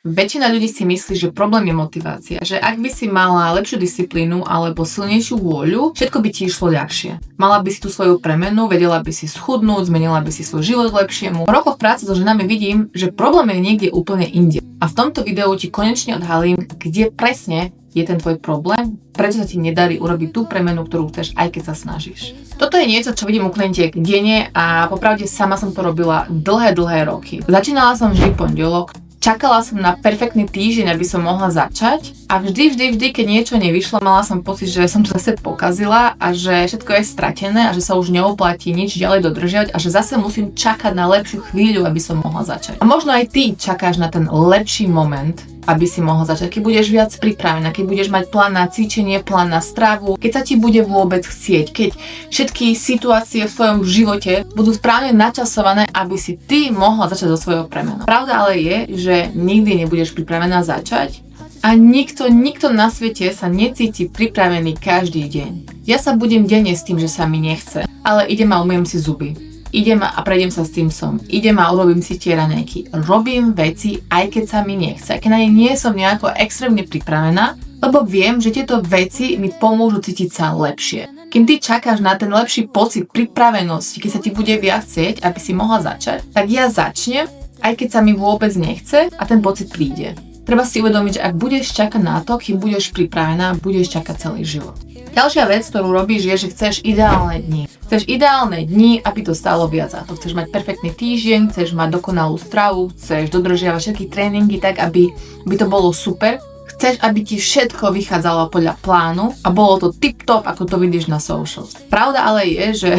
Väčšina ľudí si myslí, že problém je motivácia, že ak by si mala lepšiu disciplínu alebo silnejšiu vôľu, všetko by ti išlo ľahšie. Mala by si tú svoju premenu, vedela by si schudnúť, zmenila by si svoj život k lepšiemu. Po rokoch práce so ženami vidím, že problém je niekde úplne inde. A v tomto videu ti konečne odhalím, kde presne je ten tvoj problém, prečo sa ti nedarí urobiť tú premenu, ktorú chceš, aj keď sa snažíš. Toto je niečo, čo vidím u klientiek denne a popravde sama som to robila dlhé roky. Začínala som vždy pondelok. Čakala som na perfektný týždeň, aby som mohla začať a vždy, keď niečo nevyšlo, mala som pocit, že som to zase pokazila a že všetko je stratené a že sa už neoplatí nič ďalej dodržiavať a že zase musím čakať na lepšiu chvíľu, aby som mohla začať. A možno aj ty čakáš na ten lepší moment, aby si mohla začať, keď budeš viac pripravená, keď budeš mať plán na cvičenie, plán na stravu, keď sa ti bude vôbec chcieť, keď všetky situácie v tvojom živote budú správne načasované, aby si ty mohla začať so svojou premenou. Pravda ale je, že nikdy nebudeš pripravená začať a nikto na svete sa necíti pripravený každý deň. Ja sa budem denne s tým, že sa mi nechce, ale idem a umyjem si zuby. Idem a prejdem sa s tým som. Idem a urobím si tie raňajky. Robím veci, aj keď sa mi nechce. Keď na ne nie som nejako extrémne pripravená, lebo viem, že tieto veci mi pomôžu cítiť sa lepšie. Kým ty čakáš na ten lepší pocit pripravenosti, keď sa ti bude viac chcieť, aby si mohla začať, tak ja začnem, aj keď sa mi vôbec nechce a ten pocit príde. Treba si uvedomiť, že ak budeš čakať na to, kým budeš pripravená, budeš čakať celý život. Ďalšia vec, ktorú robíš, je, že chceš ideálne dni. Chceš ideálne dni, aby to stálo viac za to. Chceš mať perfektný týždeň, chceš mať dokonalú stravu, chceš dodržiavať všetky tréningy tak, aby to bolo super. Chceš, aby ti všetko vychádzalo podľa plánu a bolo to tip-top, ako to vidíš na socials. Pravda ale je, že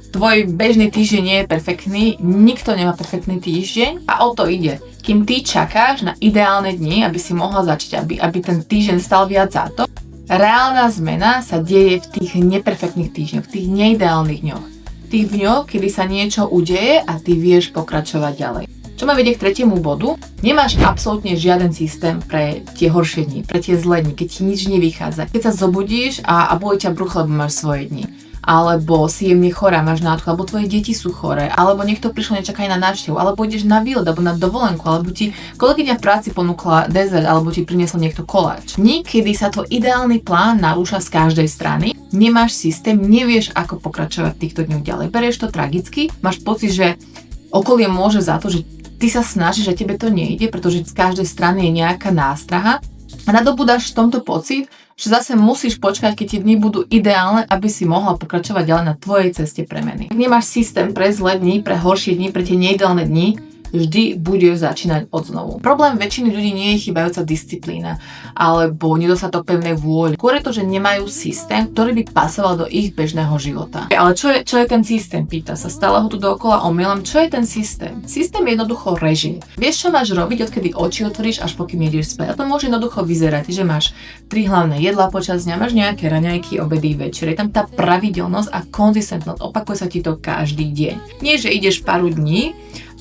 tvoj bežný týždeň nie je perfektný, nikto nemá perfektný týždeň a o to ide. Kým ty čakáš na ideálne dni, aby si mohla začať, aby ten týždeň stal viac za to, reálna zmena sa deje v tých neperfektných týždňoch, v tých neideálnych dňoch. V tých dňoch, kedy sa niečo udeje a ty vieš pokračovať ďalej. Čo ma vedie k tretiemu bodu, nemáš absolútne žiaden systém pre tie horšie dni, pre tie zlé dni, keď ti nič nevychádza. Keď sa zobudíš a bolí ťa brucho, lebo máš svoje dni. Alebo si jemne chorá, máš nádchu, alebo tvoje deti sú choré, alebo niekto prišiel nečakaj na návštevu, alebo ideš na výlet, alebo na dovolenku, alebo ti kolegyňa v práci ponúkla dezert, alebo ti priniesol niekto koláč. Niekedy sa to ideálny plán narúša z každej strany, nemáš systém, nevieš ako pokračovať v týchto dňoch ďalej. Berieš to tragicky, máš pocit, že okolie môže za to, že ty sa snažíš, že tebe to nejde, pretože z každej strany je nejaká nástraha a nadobúdaš v tomto pocit, že zase musíš počkať, keď tie dni budú ideálne, aby si mohla pokračovať ďalej na tvojej ceste premeny. Ak nemáš systém pre zlé dni, pre horšie dni, pre tie neideálne dni, vždy budeš začínať od znovu. Problém väčšiny ľudí nie je chýbajúca disciplína alebo nedostatok pevnej vôle. Skôr je to, že nemajú systém, ktorý by pasoval do ich bežného života. Ale čo je ten systém? Pýta sa. Stále ho tu dookola omielam. Čo je ten systém? Systém je jednoducho režim. Vieš, čo máš robiť, odkedy oči otvoríš, až pokým ideš spať. A to môže jednoducho vyzerať, že máš 3 hlavné jedlá počas dňa, máš nejaké raňajky, obedy, večere. Je tam tá pravidelnosť a konzistentnosť. Opakuje sa ti to každý deň. Nie, že ideš pár dní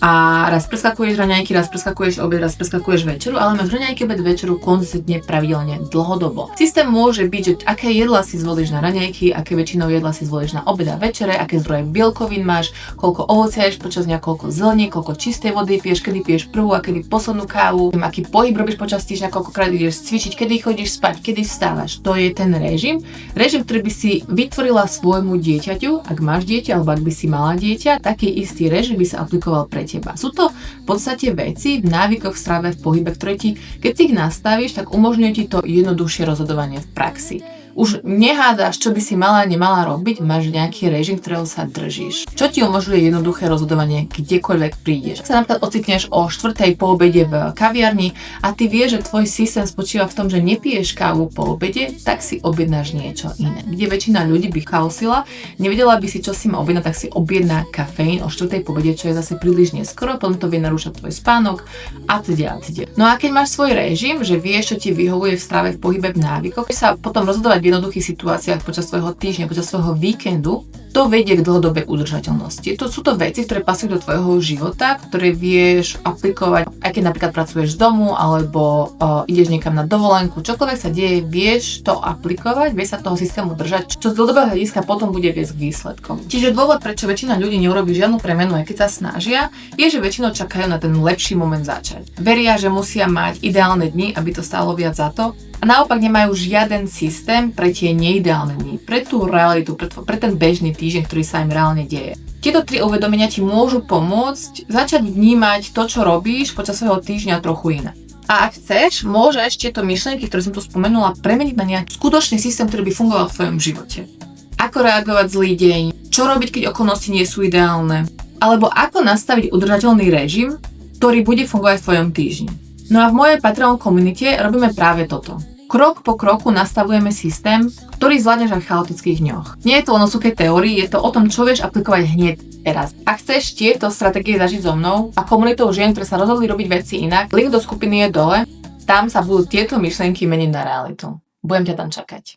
a raz preskakuješ raňajky, raz preskakuješ obed, raz preskakuješ večeru, ale máš raňajky, obed, večeru konzistentne, pravidelne, dlhodobo. Systém môže byť, že aké jedlá si zvolíš na raňajky, aké väčšinou jedlá si zvolíš na obed a večere, aké zdroje bielkovín máš, koľko ovocia ješ počas dňa, koľko zelení, koľko čistej vody piješ, kedy piješ prvú a kedy poslednú kávu, aký pohyb robíš počas týždňa, koľkokrát ideš cvičiť, kedy chodíš spať, kedy vstávaš. To je ten režim, ktorý by si vytvorila svojmu dieťaťu, ak máš dieťa alebo ak by si mala dieťa, taký istý režim by sa aplikoval pre teba. Sú to v podstate veci v návykoch, v strave, v pohybe, ktoré ti, keď si ich nastavíš, tak umožňuje ti to jednoduchšie rozhodovanie v praxi. Už nehádaš, čo by si mala, nemala robiť, máš nejaký režim, ktorého sa držíš. Čo ti umožňuje jednoduché rozhodovanie, kdekoľvek prídeš. Ak sa napríklad ocitneš o 4:00 po obede v kaviarni a ty vieš, že tvoj systém spočíva v tom, že nepiješ kávu po obede, tak si objednáš niečo iné. Kde väčšina ľudí by chaosila, nevedela by si, čo si má objednať, tak si objedná kafeín o 4:00 po obede, čo je zase príliš neskoro, potom to vie narúšať tvoj spánok a teda. No a keď máš svoj režim, že vieš, čo ti vyhovuje v strave, v pohybe, v návykoch, sa potom rozhodovať v jednoduchých situáciách počas svojho týždňa, počas svojho víkendu, to vedie k dlhodobej udržateľnosti. Sú to veci, ktoré pasujú do tvojho života, ktoré vieš aplikovať, aj keď napríklad pracuješ z domu, alebo ideš niekam na dovolenku, čokoľvek sa deje, vieš to aplikovať, vieš sa toho systému držať, čo z dlhodobého hľadiska potom bude viesť k výsledkom. Čiže dôvod, prečo väčšina ľudí neurobí žiadnu premenu, aj keď sa snažia, je, že väčšinou čakajú na ten lepší moment začať. Veria, že musia mať ideálne dni, aby to stálo viac za to. A naopak nemajú žiaden systém pre tie neideálne dni, pre tú realitu, pre ten bežný týždeň, ktorý sa im reálne deje. Tieto 3 uvedomenia ti môžu pomôcť začať vnímať to, čo robíš počas svojho týždňa trochu inak. A ak chceš, môžeš tieto myšlienky, ktoré som tu spomenula, premeniť na nejaký skutočný systém, ktorý by fungoval v tvojom živote. Ako reagovať zlý deň, čo robiť, keď okolnosti nie sú ideálne, alebo ako nastaviť udržateľný režim, ktorý bude fungovať v tvojom týždni. No a v mojej Patreon komunite robíme práve toto. Krok po kroku nastavujeme systém, ktorý zvládneš aj v chaotických dňoch. Nie je to len o suché teórii, je to o tom, čo vieš aplikovať hneď teraz. Ak chceš tieto stratégie zažiť so mnou a komunitou žien, ktoré sa rozhodli robiť veci inak, link do skupiny je dole, tam sa budú tieto myšlienky meniť na realitu. Budem ťa tam čakať.